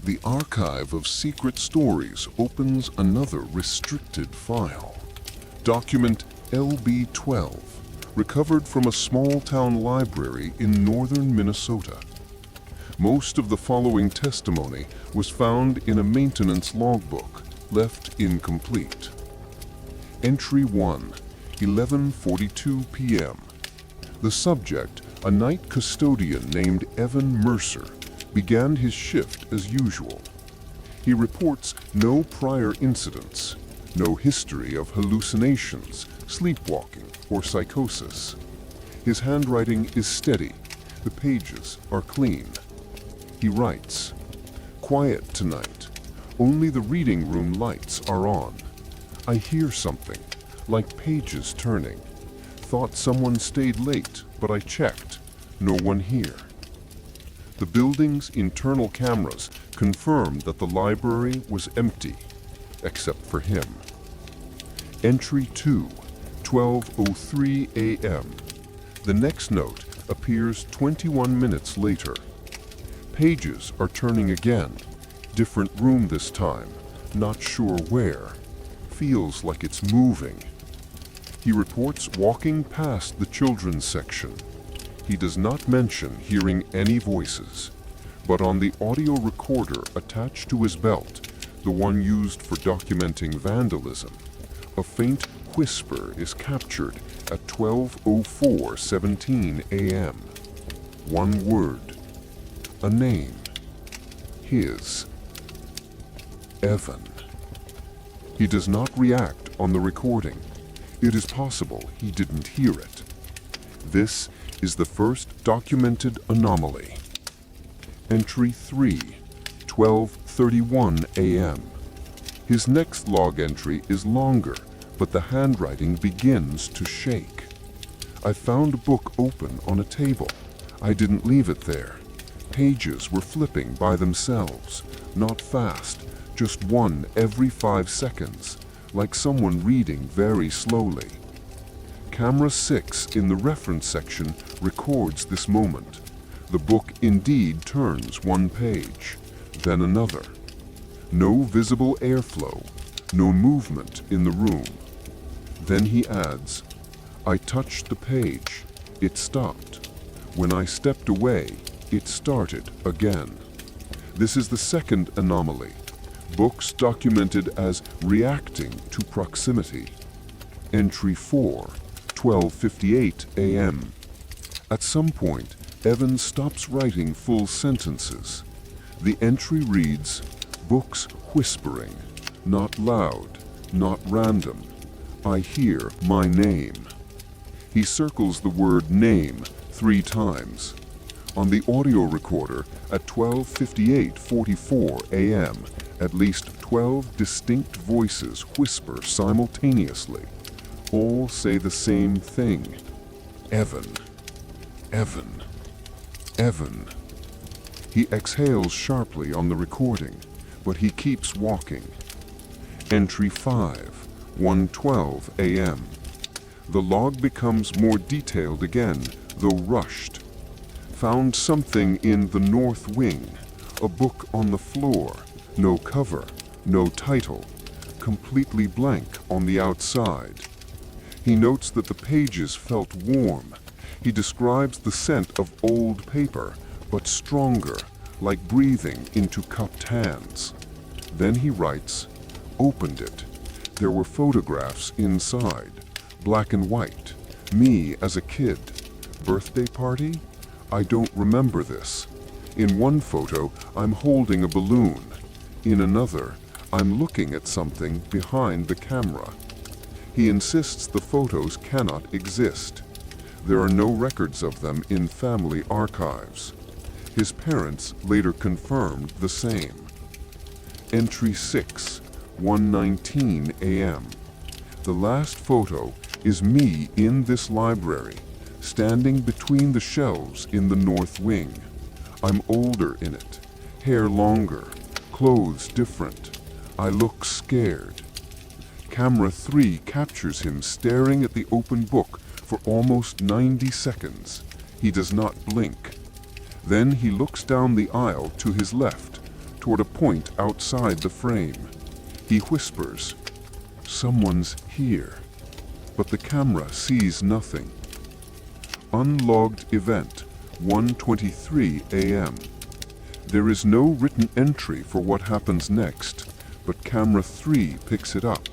The archive of secret stories opens another restricted file. Document LB-12, recovered from a small-town library in northern Minnesota. Most of the following testimony was found in a maintenance logbook, left incomplete. Entry 1, 11:42 p.m. The subject, a night custodian named Evan Mercer, began his shift as usual. He reports no prior incidents, no history of hallucinations, sleepwalking, or psychosis. His handwriting is steady. The pages are clean. He writes, "Quiet tonight. Only the reading room lights are on. I hear something, like pages turning. Thought someone stayed late, but I checked. No one here." The building's internal cameras confirmed that the library was empty, except for him. Entry 2, 12:03 a.m. The next note appears 21 minutes later. Pages are turning again. Different room this time, not sure where. Feels like it's moving. He reports walking past the children's section. He does not mention hearing any voices, but on the audio recorder attached to his belt, the one used for documenting vandalism, a faint whisper is captured at 12:04:17 a.m. One word. A name. His. Evan. He does not react on the recording. It is possible he didn't hear it. This is the first documented anomaly. Entry 3, 12:31 a.m. His next log entry is longer, but the handwriting begins to shake. "I found a book open on a table. I didn't leave it there. Pages were flipping by themselves, not fast, just one every 5 seconds, like someone reading very slowly." Camera 6 in the reference section records this moment. The book indeed turns one page, then another. No visible airflow, no movement in the room. Then he adds, "I touched the page. It stopped. When I stepped away, it started again." This is the second anomaly. Books documented as reacting to proximity. Entry 4, 12:58 a.m. At some point, Evan stops writing full sentences. The entry reads, "Books whispering, not loud, not random. I hear my name." He circles the word name 3 times. On the audio recorder at 12:58:44 a.m., at least 12 distinct voices whisper simultaneously. All say the same thing. Evan. Evan. Evan. He exhales sharply on the recording, but he keeps walking. Entry 5, 1:12 a.m. The log becomes more detailed again, though rushed. "Found something in the north wing. A book on the floor. No cover, no title. Completely blank on the outside." He notes that the pages felt warm. He describes the scent of old paper, but stronger, like breathing into cupped hands. Then he writes, "Opened it. There were photographs inside, black and white. Me as a kid. Birthday party? I don't remember this. In one photo, I'm holding a balloon. In another, I'm looking at something behind the camera." He insists the photos cannot exist. There are no records of them in family archives. His parents later confirmed the same. Entry 6, 1:19 a.m. The last photo is me in this library, standing between the shelves in the north wing. I'm older in it, hair longer, clothes different. I look scared. Camera 3 captures him staring at the open book for almost 90 seconds. He does not blink. Then he looks down the aisle to his left, toward a point outside the frame. He whispers, "Someone's here," but the camera sees nothing. Unlogged event, 1:23 a.m. There is no written entry for what happens next, but camera 3 picks it up.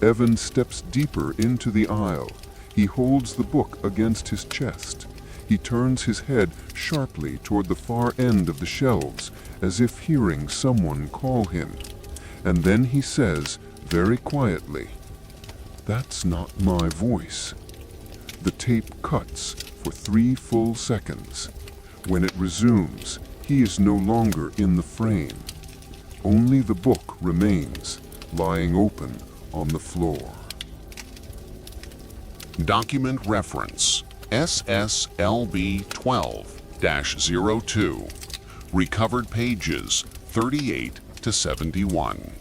Evan steps deeper into the aisle. He holds the book against his chest. He turns his head sharply toward the far end of the shelves, as if hearing someone call him. And then he says, very quietly, "That's not my voice." The tape cuts for 3 full seconds. When it resumes, he is no longer in the frame. Only the book remains, lying open on the floor. Document reference SSLB 12-02. Recovered pages 38 to 71.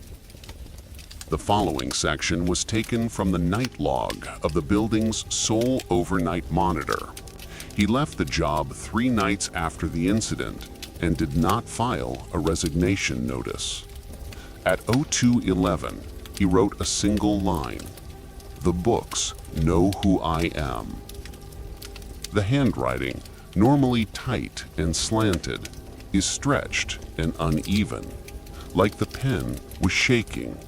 The following section was taken from the night log of the building's sole overnight monitor. He left the job 3 nights after the incident and did not file a resignation notice. At 02:11, he wrote a single line, "The books know who I am." The handwriting, normally tight and slanted, is stretched and uneven, like the pen was shaking.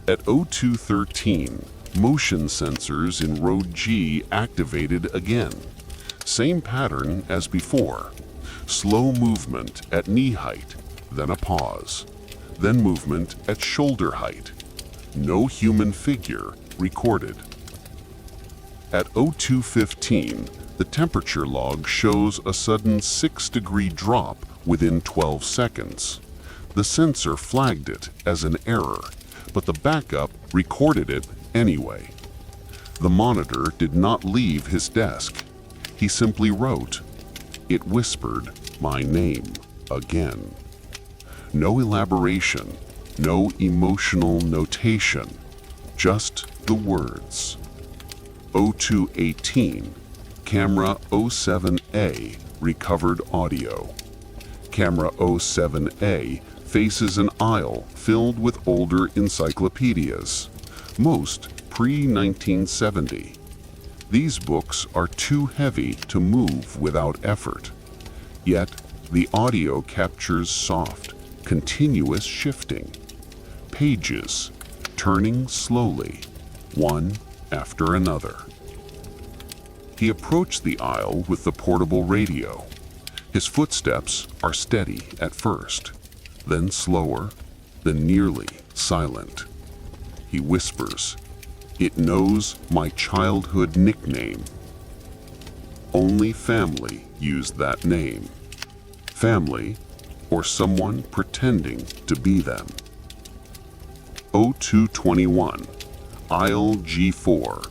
At 02:13, motion sensors in row G activated again. Same pattern as before. Slow movement at knee height, then a pause, then movement at shoulder height. No human figure recorded. At 02:15, the temperature log shows a sudden 6-degree drop within 12 seconds. The sensor flagged it as an error, but the backup recorded it anyway. The monitor did not leave his desk. He simply wrote, "It whispered my name again." No elaboration, no emotional notation, just the words. 02:18, camera 07A recovered audio. Camera 07A faces an aisle filled with older encyclopedias, most pre-1970. These books are too heavy to move without effort. Yet, the audio captures soft, continuous shifting. Pages turning slowly, one after another. He approached the aisle with the portable radio. His footsteps are steady at first, then slower, then nearly silent. He whispers, "It knows my childhood nickname." Only family used that name. Family, or someone pretending to be them. 02:21, aisle G4.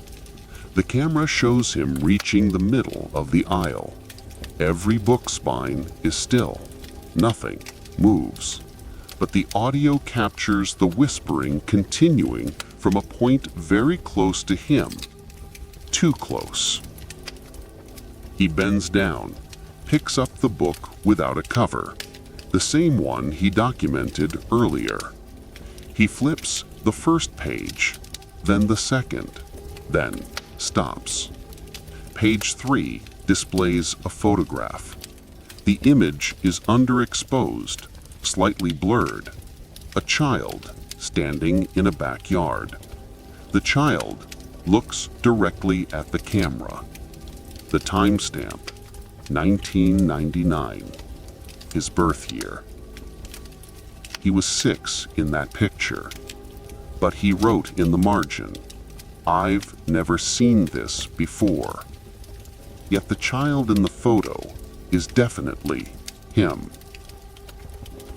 The camera shows him reaching the middle of the aisle. Every book spine is still. Nothing moves. But the audio captures the whispering continuing from a point very close to him. Too close. He bends down, picks up the book without a cover, the same one he documented earlier. He flips the first page, then the second, then stops. Page 3 displays a photograph. The image is underexposed, slightly blurred. A child standing in a backyard. The child looks directly at the camera. The timestamp, 1999, his birth year. He was 6 in that picture, but he wrote in the margin, "I've never seen this before." Yet the child in the photo is definitely him.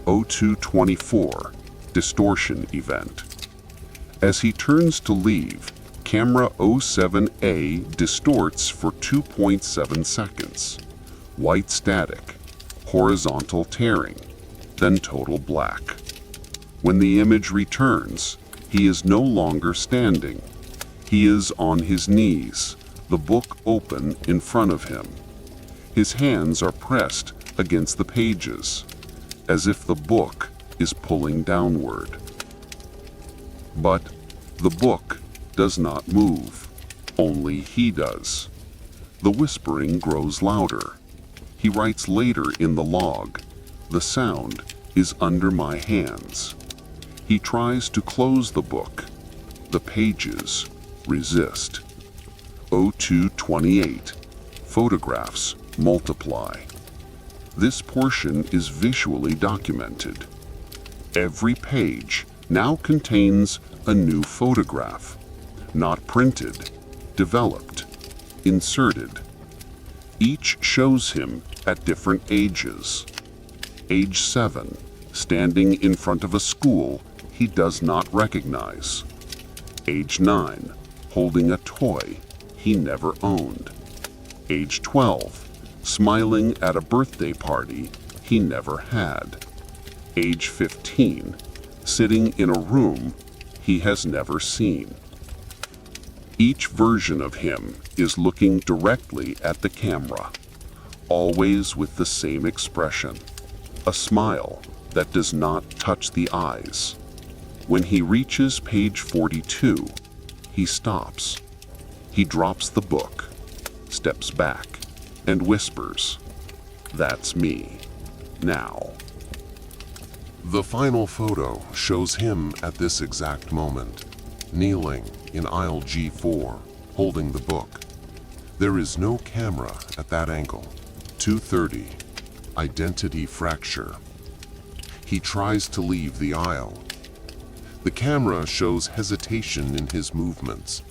02:24, distortion event. As he turns to leave, camera 07A distorts for 2.7 seconds. White static, horizontal tearing, then total black. When the image returns, he is no longer standing. He is on his knees, the book open in front of him. His hands are pressed against the pages. as if the book is pulling downward. But the book does not move. Only he does. The whispering grows louder. He writes later in the log, "The sound is under my hands." He tries to close the book. The pages resist. 0228. Photographs multiply. This portion is visually documented. Every page now contains a new photograph, not printed, developed, inserted. Each shows him at different ages. Age 7, standing in front of a school he does not recognize. Age 9, holding a toy he never owned. Age 12, smiling at a birthday party he never had. Age 15, sitting in a room he has never seen. Each version of him is looking directly at the camera, always with the same expression, a smile that does not touch the eyes. When he reaches page 42, he stops. He drops the book, steps back, and whispers, "That's me, now." The final photo shows him at this exact moment, kneeling in aisle G4, holding the book. There is no camera at that angle. 230. Identity fracture. He tries to leave the aisle. The camera shows hesitation in his movements,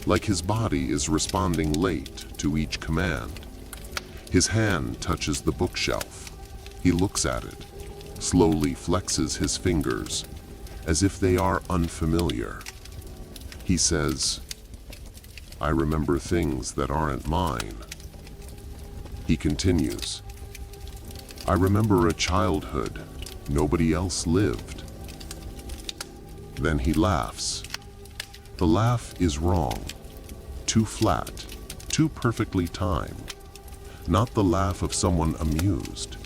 like his body is responding late to each command. His hand touches the bookshelf. He looks at it, slowly flexes his fingers, as if they are unfamiliar. He says, "I remember things that aren't mine." He continues, "I remember a childhood nobody else lived." Then he laughs. The laugh is wrong, too flat, too perfectly timed. Not the laugh of someone amused,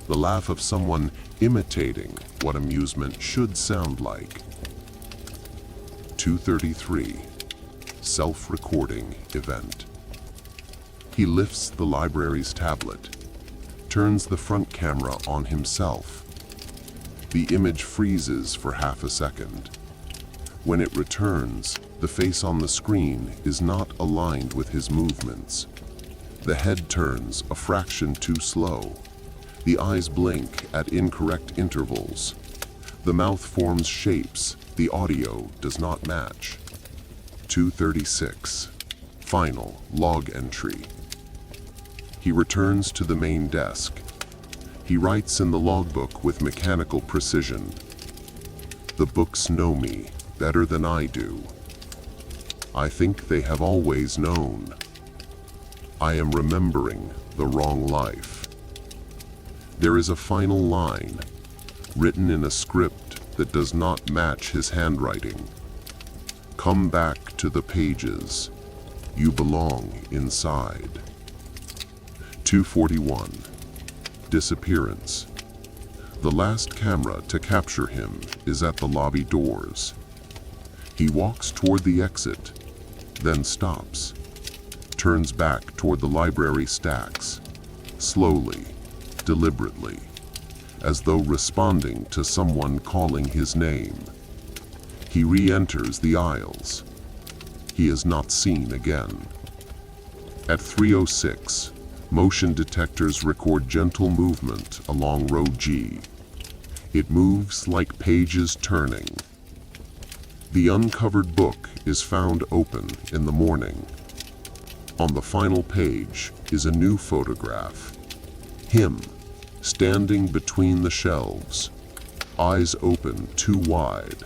the laugh of someone imitating what amusement should sound like. 233. Self-recording event. He lifts the library's tablet, turns the front camera on himself. The image freezes for half a second. When it returns, the face on the screen is not aligned with his movements. The head turns a fraction too slow. The eyes blink at incorrect intervals. The mouth forms shapes the audio does not match. 236. Final log entry. He returns to the main desk. He writes in the logbook with mechanical precision. "The books know me better than I do. I think they have always known. I am remembering the wrong life." There is a final line, written in a script that does not match his handwriting. "Come back to the pages. You belong inside." 241. Disappearance. The last camera to capture him is at the lobby doors. He walks toward the exit, then stops, turns back toward the library stacks, slowly, deliberately, as though responding to someone calling his name. He re-enters the aisles. He is not seen again. At 3:06, motion detectors record gentle movement along row G. It moves like pages turning. The uncovered book is found open in the morning. On the final page is a new photograph. Him, standing between the shelves, eyes open too wide,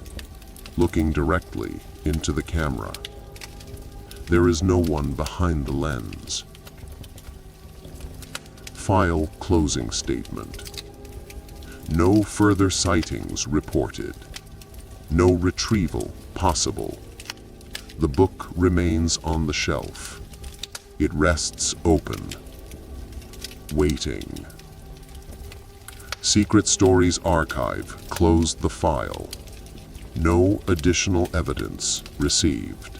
looking directly into the camera. There is no one behind the lens. File closing statement. No further sightings reported. No retrieval possible. The book remains on the shelf. It rests open, waiting. Secret Stories Archive closed the file. No additional evidence received.